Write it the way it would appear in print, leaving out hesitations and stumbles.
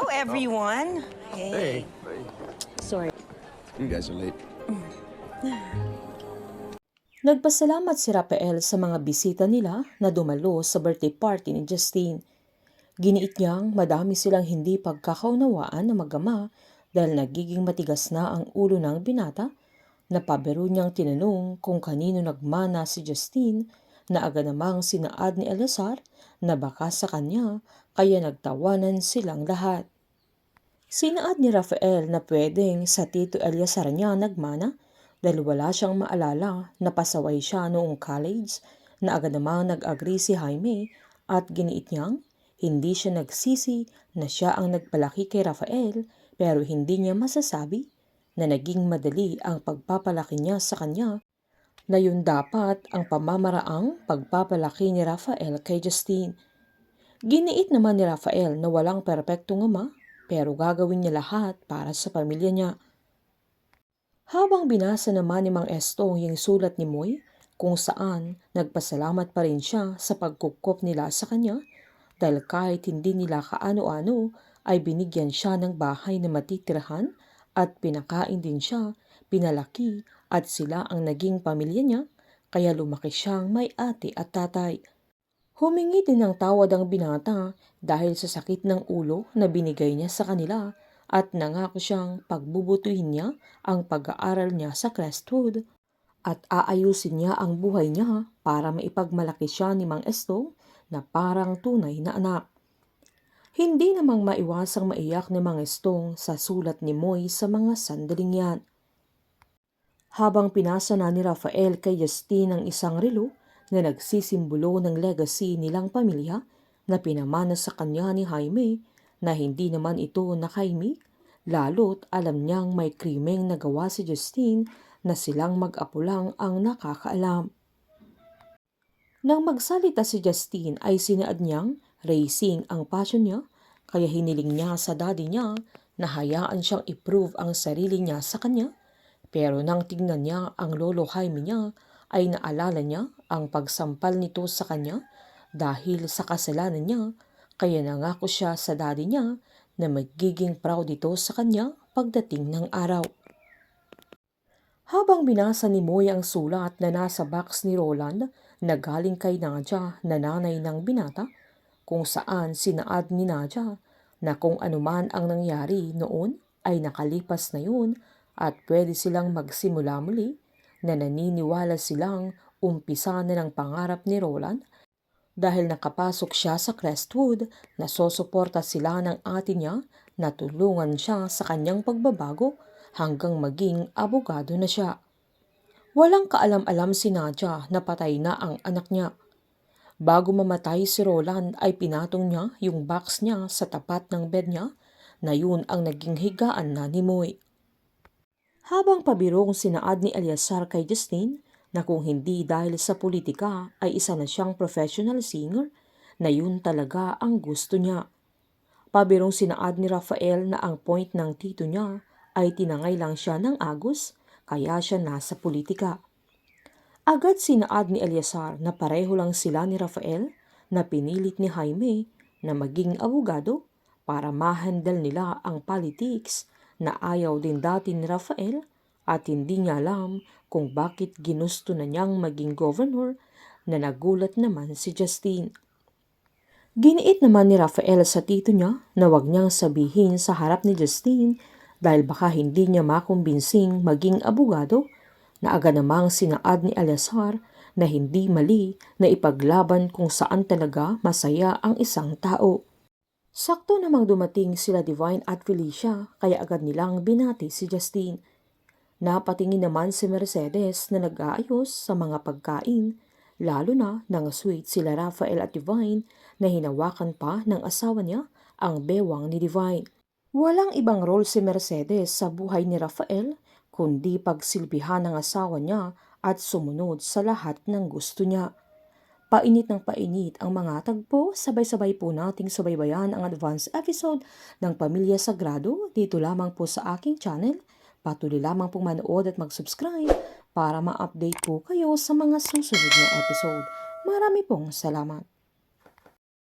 everyone. Hey. Sorry. You guys are late. Nagpasalamat si Rafael sa mga bisita nila na dumalo sa birthday party ni Justine. Giniit niyang madami silang hindi pagkakaunawaan na mag-ama dahil nagiging matigas na ang ulo ng binata. Napabiro niyang tinanong kung kanino nagmana si Justine na agad namang sinaad ni Eleazar na baka sa kanya kaya nagtawanan silang lahat. Sinaad ni Rafael na pwedeng sa Tito Eleazar niya nagmana dahil wala siyang maalala na pasaway siya noong college na agad namang nag-agree si Jaime at giniit niyang hindi siya nagsisi na siya ang nagpalaki kay Rafael pero hindi niya masasabi na naging madali ang pagpapalaki niya sa kanya na yun dapat ang pamamaraang pagpapalaki ni Rafael kay Justine. Giniit naman ni Rafael na walang perpektong ama pero gagawin niya lahat para sa pamilya niya. Habang binasa naman ni Mang Estong yung sulat ni Moy kung saan nagpasalamat pa rin siya sa pagkukop nila sa kanya dahil kahit hindi nila kaano-ano ay binigyan siya ng bahay na matitirahan at pinakain din siya, pinalaki at sila ang naging pamilya niya kaya lumaki siyang may ate at tatay. Humingi din ng tawad ang binata dahil sa sakit ng ulo na binigay niya sa kanila at nangako siyang pagbubutuhin niya ang pag-aaral niya sa Crestwood at aayusin niya ang buhay niya para maipagmalaki siya ni Mang Estong na parang tunay na anak. Hindi namang maiwasang maiyak ni Mang Estong sa sulat ni Moy sa mga sandaling yan. Habang pinasa na ni Rafael kay Justine ang isang relo na nagsisimbolo ng legacy nilang pamilya na pinamana sa kanya ni Jaime na hindi naman ito nakaimik, lalo't alam niyang may krimeng nagawa si Justine na silang mag-apo lang ang nakakaalam. Nang magsalita si Justine ay sinaad niyang racing ang passion niya kaya hiniling niya sa daddy niya na hayaan siyang i-prove ang sarili niya sa kanya. Pero nang tingnan niya ang lolo Jaime niya ay naalala niya ang pagsampal nito sa kanya dahil sa kasalanan niya kaya nangako siya sa daddy niya na magiging proud ito sa kanya pagdating ng araw. Habang binasa ni Moy ang sulat na nasa box ni Roland na galing kay Nadia na nanay ng binata kung saan sinaad ni Nadia na kung anuman ang nangyari noon ay nakalipas na yun at pwede silang magsimula muli na naniniwala silang umpisa na ng pangarap ni Roland dahil nakapasok siya sa Crestwood na sosuporta sila ng ate niya na tulungan siya sa kanyang pagbabago hanggang maging abogado na siya. Walang kaalam-alam si Nadia na patay na ang anak niya. Bago mamatay si Roland ay pinatong niya yung box niya sa tapat ng bed niya na yun ang naging higaan na ni Moy. Habang pabirong sinaad ni Eleazar kay Justine na kung hindi dahil sa politika ay isa na siyang professional singer na yun talaga ang gusto niya. Pabirong sinaad ni Rafael na ang point ng tito niya ay tinangay lang siya ng agos kaya siya nasa politika. Agad sinaad ni Eleazar na pareho lang sila ni Rafael na pinilit ni Jaime na maging abogado para ma-handle nila ang politics na ayaw din dati ni Rafael at hindi niya alam kung bakit ginusto na niyang maging governor na nagulat naman si Justine. Giniit naman ni Rafael sa tito niya na wag niyang sabihin sa harap ni Justine dahil baka hindi niya makumbinsing maging abogado na agad namang sinaad ni Eleazar na hindi mali na ipaglaban kung saan talaga masaya ang isang tao. Sakto namang dumating sila Divine at Felicia kaya agad nilang binati si Justine. Napatingin naman si Mercedes na nag-aayos sa mga pagkain, lalo na nang sweet sila Rafael at Divine na hinawakan pa ng asawa niya ang bewang ni Divine. Walang ibang role si Mercedes sa buhay ni Rafael kundi pagsilbihan ng asawa niya at sumunod sa lahat ng gusto niya. Painit ng painit ang mga tagpo, sabay-sabay po nating subaybayan ang advance episode ng Pamilya Sagrado dito lamang po sa aking channel. Patuloy lamang pong manood at mag-subscribe para ma-update po kayo sa mga susunod na episode. Marami pong salamat.